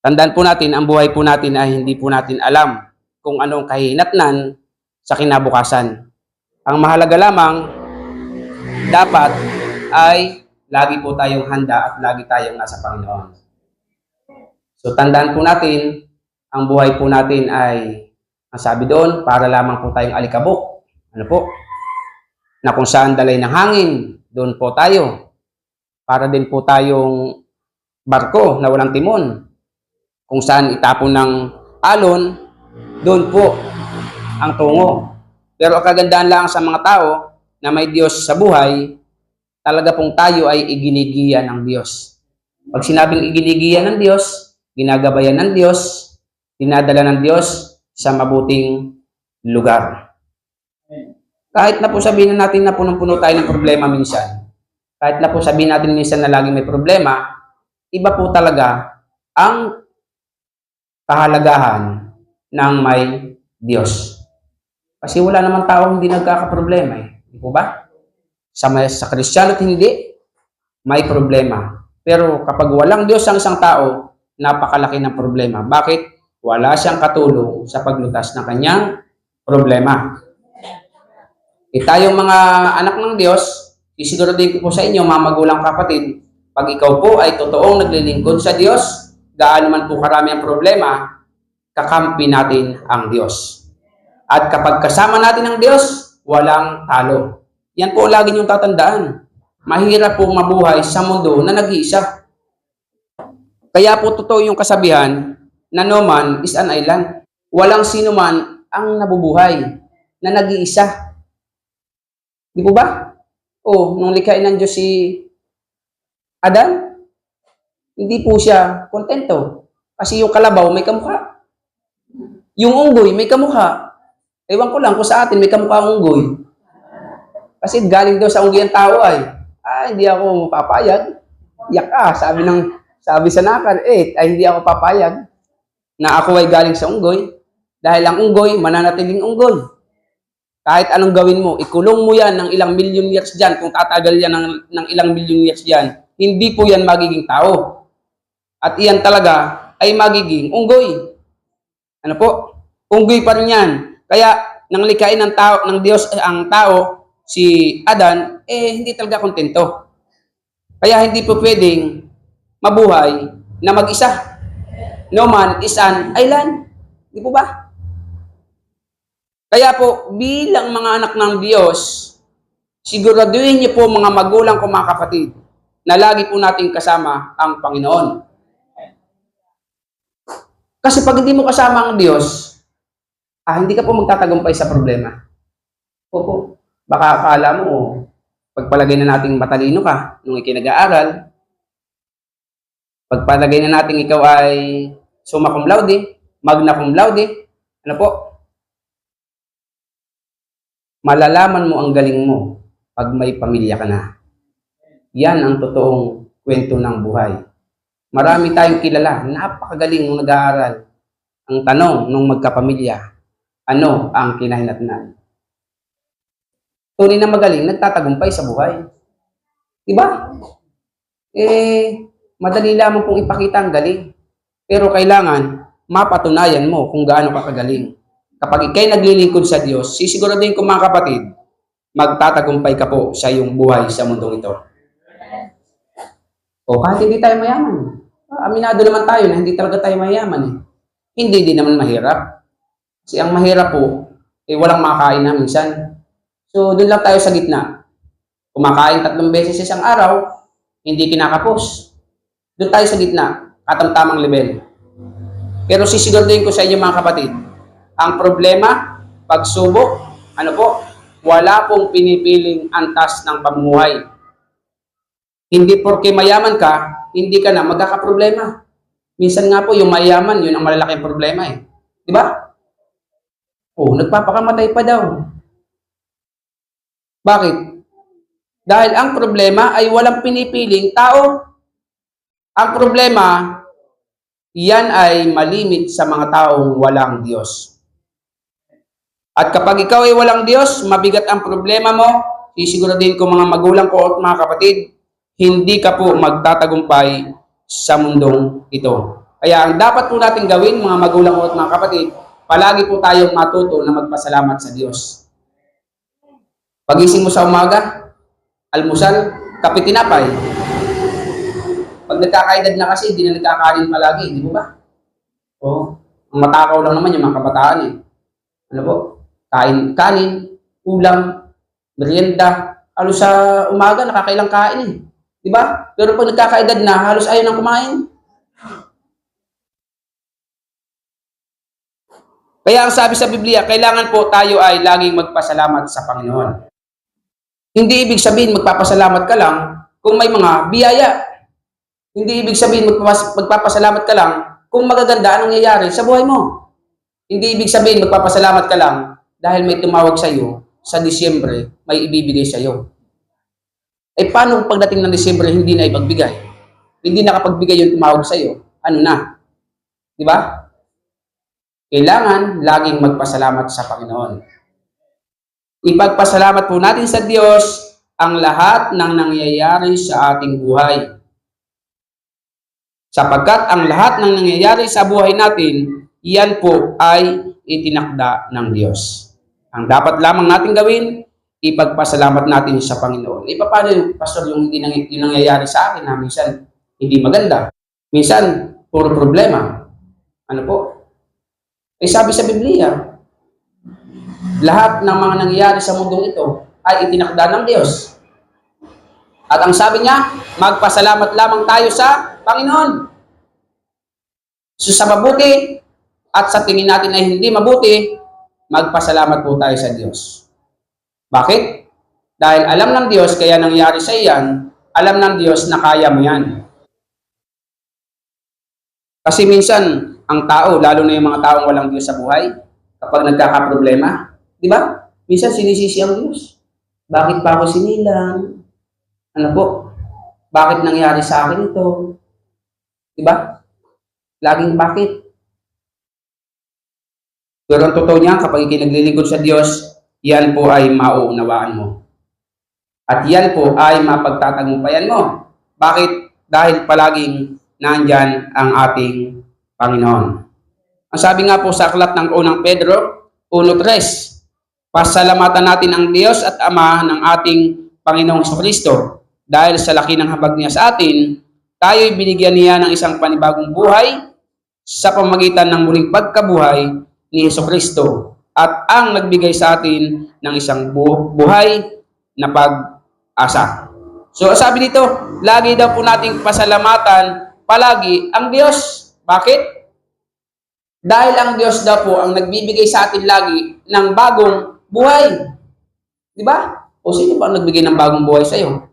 Tandaan po natin, ang buhay po natin ay hindi po natin alam kung anong kahinatnan sa kinabukasan. Ang mahalaga lamang, dapat ay lagi po tayong handa at lagi tayong nasa Panginoon. So tandaan po natin, ang buhay po natin ay, ang sabi doon, para lamang po tayong alikabok. Ano po? Na kung saan dalay ng hangin, doon po tayo. Para din po tayong barko na walang timon. Kung saan itapon ng alon, doon po ang tungo. Pero ang kagandahan lang sa mga tao na may Diyos sa buhay, talaga pong tayo ay iginigiyan ng Diyos. Pag sinabing iginigiyan ng Diyos, ginagabayan ng Diyos, dinadala ng Diyos sa mabuting lugar. Kahit na po sabihin natin na punong-puno tayo ng problema minsan, kahit na po sabihin natin minsan na laging may problema, iba po talaga ang kahalagahan ng may Diyos. Kasi wala naman tao hindi nagkakaproblema eh. Di po ba? Sa Kristiyano at hindi, may problema. Pero kapag walang Diyos ang isang tao, napakalaki ng problema. Bakit? Wala siyang katulong sa paglutas ng kanyang problema. Tayong mga anak ng Diyos, isiguraduhin ko po sa inyo, mga magulang kapatid, pag ikaw po ay totoong naglilingkod sa Diyos, gaano man po karami ang problema, kakampi natin ang Diyos. At kapag kasama natin ang Diyos, walang talo. Yan po lagi niyong tatandaan. Mahirap po mabuhay sa mundo na nag-iisa. Kaya po totoo yung kasabihan na no man is an island. Walang sino man ang nabubuhay na nag-iisa. Di po ba? Nung likhain ng Diyos si Adan, hindi po siya kontento. Kasi yung kalabaw may kamukha. Yung unggoy may kamukha. Ewan ko lang kung sa atin may kamukha ang unggoy. Kasi galing daw sa unggoy ang tao ay hindi ako papayag. Yak ka, sabi sa nakar, ay hindi ako papayag na ako ay galing sa unggoy. Dahil ang unggoy, mananatiling unggoy. Kahit anong gawin mo, ikulong mo yan ng ilang million years dyan, kung tatagal yan ng ilang million years dyan, hindi po yan magiging tao. At iyan talaga ay magiging unggoy. Ano po? Unggoy pa rin yan. Kaya, nang likhain ng Diyos ang tao, si Adan, hindi talaga kontento. Kaya hindi po pwedeng mabuhay na mag-isa. No man is an island. Di po ba? Kaya po, bilang mga anak ng Diyos, siguraduhin niyo po mga magulang ko mga kapatid, na lagi po nating kasama ang Panginoon. Kasi pag hindi mo kasama ang Diyos, hindi ka po magtatagumpay sa problema. Opo. Baka akala mo, pagpalagay na nating matalino ka nung ikinag-aaral, pagpalagay na nating ikaw ay summa cum laude, magna cum laude, ano po? Malalaman mo ang galing mo pag may pamilya ka na. Yan ang totoong kwento ng buhay. Marami tayong kilala, napakagaling nung nag-aaral. Ang tanong nung magkapamilya, ano ang kinahinatnan? Tunay na magaling, nagtatagumpay sa buhay. Diba? Madali lamang pong ipakita ang galing. Pero kailangan mapatunayan mo kung gaano ka kagaling. Kapag ikay naglilingkod sa Diyos, sisiguraduhin ko mga kapatid, magtatagumpay ka po sa iyong buhay sa mundong ito. Kahit hindi tayo mayaman. Aminado naman tayo na hindi talaga tayo mayaman eh. Hindi din naman mahirap. Kasi ang mahirap po, walang makain na minsan. So, doon lang tayo sa gitna. Kumakain 3 beses isang araw, hindi kinakapos. Doon tayo sa gitna, katamtamang level. Pero sisiguraduhin ko sa inyo mga kapatid, ang problema, pagsubok, wala pong pinipiling antas ng pamumuhay. Hindi porke mayaman ka, hindi ka na magkakaproblema. Minsan nga po, yung mayaman, yun ang malalaking problema eh. Di ba? Nagpapakamatay pa daw. Bakit? Dahil ang problema ay walang pinipiling tao. Ang problema, yan ay malimit sa mga taong walang Diyos. At kapag ikaw ay walang Diyos, mabigat ang problema mo, sisiguraduhin ko mga magulang ko at mga kapatid, hindi ka po magtatagumpay sa mundong ito. Kaya ang dapat po natin gawin, mga magulang ko at mga kapatid, palagi po tayong matuto na magpasalamat sa Diyos. Pagising mo sa umaga, almusal, kape, tinapay. Pag nagkakaedad na kasi, hindi na nagkakain palagi, di ba? O, ang matakaw lang naman yung mga kabataan eh. Ano po? Kanin, ulam, merienda. Halos sa umaga, nakakailang kain eh. Di ba? Pero pag nagkakaedad na, halos ayaw nang kumain. Kaya ang sabi sa Biblia, kailangan po tayo ay laging magpasalamat sa Panginoon. Hindi ibig sabihin magpapasalamat ka lang kung may mga biyaya. Hindi ibig sabihin magpapasalamat ka lang kung magaganda anong nangyayari sa buhay mo. Hindi ibig sabihin magpapasalamat ka lang dahil may tumawag sa iyo sa Disyembre, may ibibigay sa iyo. Eh paano kung pagdating ng Disyembre hindi na ipagbigay? Hindi nakapagbigay yung tumawag sa iyo. Ano na? Di ba? Kailangan laging magpasalamat sa Panginoon. Ipagpasalamat po natin sa Diyos ang lahat ng nangyayari sa ating buhay. Sapagkat ang lahat ng nangyayari sa buhay natin, iyan po ay itinakda ng Diyos. Ang dapat lamang natin gawin, ipagpasalamat natin sa Panginoon. Paano yung pastor yung nangyayari sa akin na minsan hindi maganda? Minsan, puro problema. Ano po? Sabi sa Biblia, lahat ng mga nangyayari sa mundong ito ay itinakda ng Diyos. At ang sabi niya, magpasalamat lamang tayo sa Panginoon. So sa mabuti at sa tingin natin ay hindi mabuti, magpasalamat po tayo sa Diyos. Bakit? Dahil alam ng Diyos kaya nangyari sa iyan, alam ng Diyos na kaya mo yan. Kasi minsan, ang tao, lalo na yung mga taong walang Diyos sa buhay, kapag nagkakaproblema, di ba? Minsan sinisisi ang Diyos. Bakit pa ako sinilang? Ano po? Bakit nangyari sa akin ito? Di ba? Laging bakit? Pero ang totoo niya, kapag ikinaglilingkod sa Diyos, yan po ay mauunawaan mo. At yan po ay mapagtatagumpayan mo. Bakit? Dahil palaging nandyan ang ating Panginoon. Ang sabi nga po sa aklat ng unang Pedro 1:3, pasalamatan natin ang Diyos at Ama ng ating Panginoong Jesucristo dahil sa laki ng habag niya sa atin, tayo'y binigyan niya ng isang panibagong buhay sa pamamagitan ng muling pagkabuhay ni Jesucristo at ang nagbigay sa atin ng isang buhay na pag-asa. So sabi dito, lagi daw po nating pasalamatan palagi ang Diyos. Bakit? Dahil ang Diyos daw po ang nagbibigay sa atin lagi ng bagong buhay. Di ba? O sino ba ang nagbigay ng bagong buhay sa iyo?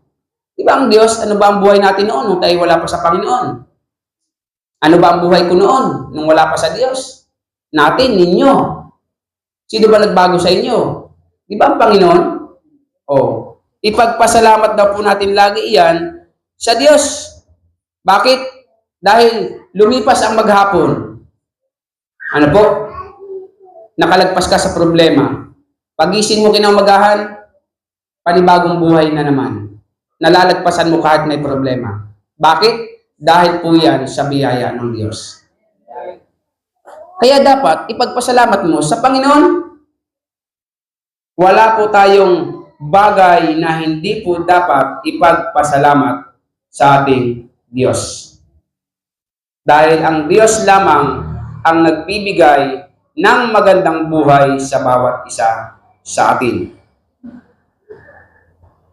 Di ba ang Diyos, ano ba ang buhay natin noon nung tayo wala pa sa Panginoon? Ano ba ang buhay ko noon nung wala pa sa Diyos? Natin, ninyo. Sino ba nagbago sa inyo? Di ba ang Panginoon? O, ipagpasalamat daw po natin lagi iyan sa Diyos. Bakit? Dahil lumipas ang maghapon. Ano po? Nakalagpas ka sa problema. Pagising mo kinaumagahan, panibagong buhay na naman. Nalalagpasan mo kahit may problema. Bakit? Dahil po yan sa biyaya ng Diyos. Kaya dapat ipagpasalamat mo sa Panginoon. Wala po tayong bagay na hindi po dapat ipagpasalamat sa ating Diyos. Dahil ang Diyos lamang ang nagbibigay ng magandang buhay sa bawat isa sa atin.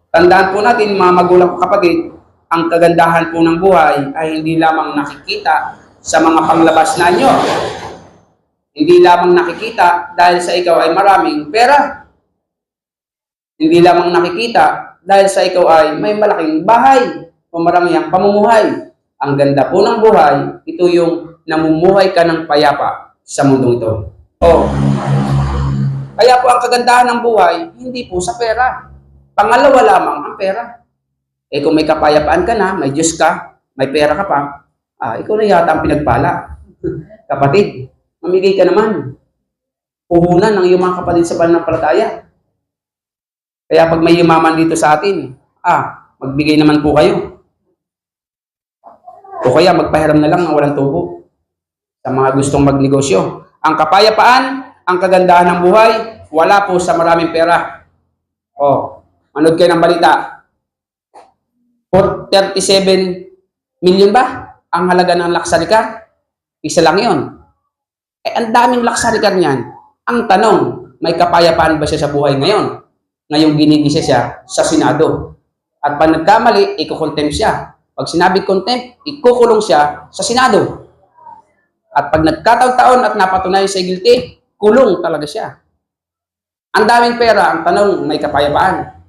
Tandaan po natin mga magulang kapatid, ang kagandahan po ng buhay ay hindi lamang nakikita sa mga panglabas na nyo. Hindi lamang nakikita dahil sa ikaw ay maraming pera. Hindi lamang nakikita dahil sa ikaw ay may malaking bahay o maraming pamumuhay. Ang ganda po ng buhay, ito yung namumuhay ka ng payapa sa mundong ito. Kaya po ang kagandahan ng buhay, hindi po sa pera. Pangalawa lamang ang pera. Kung may kapayapaan ka na, may Diyos ka, may pera ka pa, ikaw na yata ang pinagpala. Kapatid, mamigay ka naman. Puhunan ng iyong mga kapatid sa pananampalataya. Kaya pag may yumaman dito sa atin, magbigay naman po kayo. O kaya magpahiram na lang ng walang tubo. sa mga gustong magnegosyo. Ang kapayapaan, ang kagandahan ng buhay, wala po sa maraming pera. O, manood kayo ng balita. 37 million ba ang halaga ng luxury car? Isa lang yon. Ang daming luxury car niyan. Ang tanong, may kapayapaan ba siya sa buhay ngayon? Ngayong ginigisa siya sa Senado. At pag nagkamali, ikukontempt siya. Pag sinabi contempt, ikukulong siya sa Senado. At pag nagkataon-taon at napatunayan siya guilty, kulong talaga siya. Ang daming pera, ang tanong, may kapayapaan.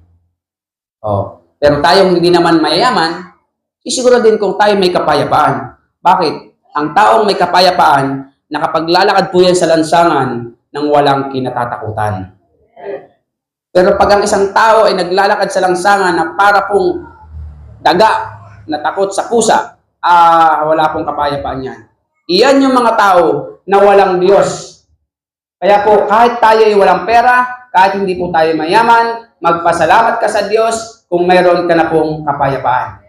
Pero tayong hindi naman mayayaman, isiguro din kung tayo may kapayapaan. Bakit? Ang taong may kapayapaan, nakapaglalakad po yan sa lansangan ng walang kinatatakutan. Pero pag ang isang tao ay naglalakad sa langsangan na para pong daga na takot sa pusa, wala pong kapayapaan yan. Iyan yung mga tao na walang Diyos. Kaya po, kahit tayo ay walang pera, kahit hindi po tayo mayaman, magpasalamat ka sa Diyos kung mayroon ka na pong kapayapaan.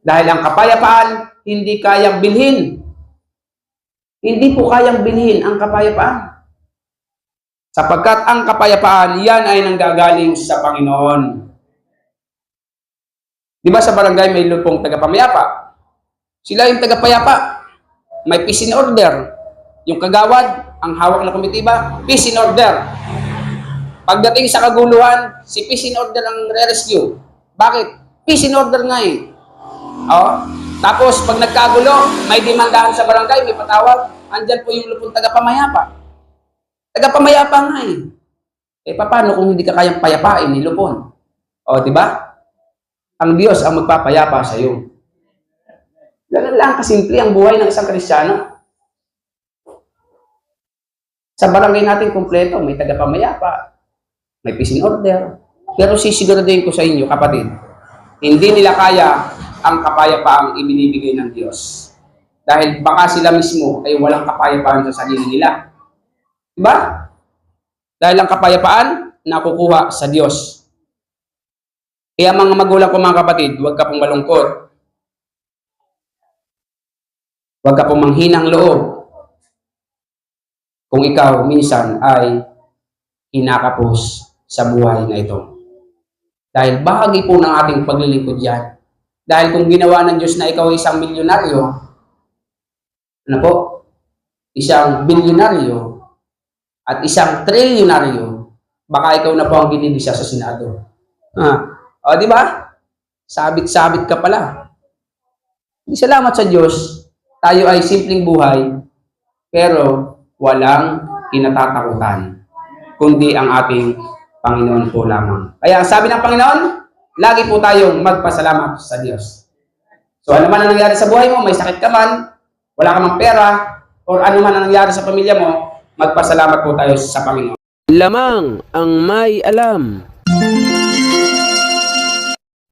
Dahil ang kapayapaan, hindi kayang bilhin. Hindi po kayang bilhin ang kapayapaan. Sapagkat ang kapayapaan, yan ay nanggagaling sa Panginoon. Di ba sa barangay may lupong tagapamayapa? Sila yung tagapayapa. May peace in order. Yung kagawad, ang hawak na komitiba, peace in order. Pagdating sa kaguluhan, si peace in order ang re-rescue. Bakit? Peace in order nga eh. Tapos pag nagkagulo, may demandahan sa barangay, may patawag, andyan po yung lupong tagapamayapa. Tagapamayapa nga eh. Paano kung hindi ka kayang payapain ni Lupon? Di ba? Ang Diyos ang magpapayapa sa iyo. Ganun lang kasimple ang buhay ng isang Kristiyano. Sa barangay natin kumpleto, may tagapamayapa, may peace in order. Pero sisiguraduhin ko sa inyo, kapatid, hindi nila kaya ang kapayapaang ibinibigay ng Diyos. Dahil baka sila mismo ay walang kapayapaan sa sarili nila. Diba? Dahil ang kapayapaan, nakukuha sa Diyos. Kaya mga magulang ko mga kapatid, huwag ka pong malungkot. Huwag ka pong manghinang loob. Kung ikaw minsan ay kinakapos sa buhay na ito. Dahil bahagi po ng ating paglilingkod yan. Dahil kung ginawa ng Diyos na ikaw ay isang milyonaryo, isang bilyonaryo, at isang trilyonaryo, baka ikaw na po ang ginigisa sa Senado. Di ba? Sabit-sabit ka pala. Di salamat sa Diyos, tayo ay simpleng buhay, pero walang kinatatakutan, kundi ang ating Panginoon po lamang. Kaya sabi ng Panginoon, lagi po tayong magpasalamat sa Diyos. So ano man ang nangyari sa buhay mo, may sakit ka man, wala ka mang pera, or ano man ang nangyari sa pamilya mo, magpasalamat po tayo sa Panginoon. Lamang ang may alam.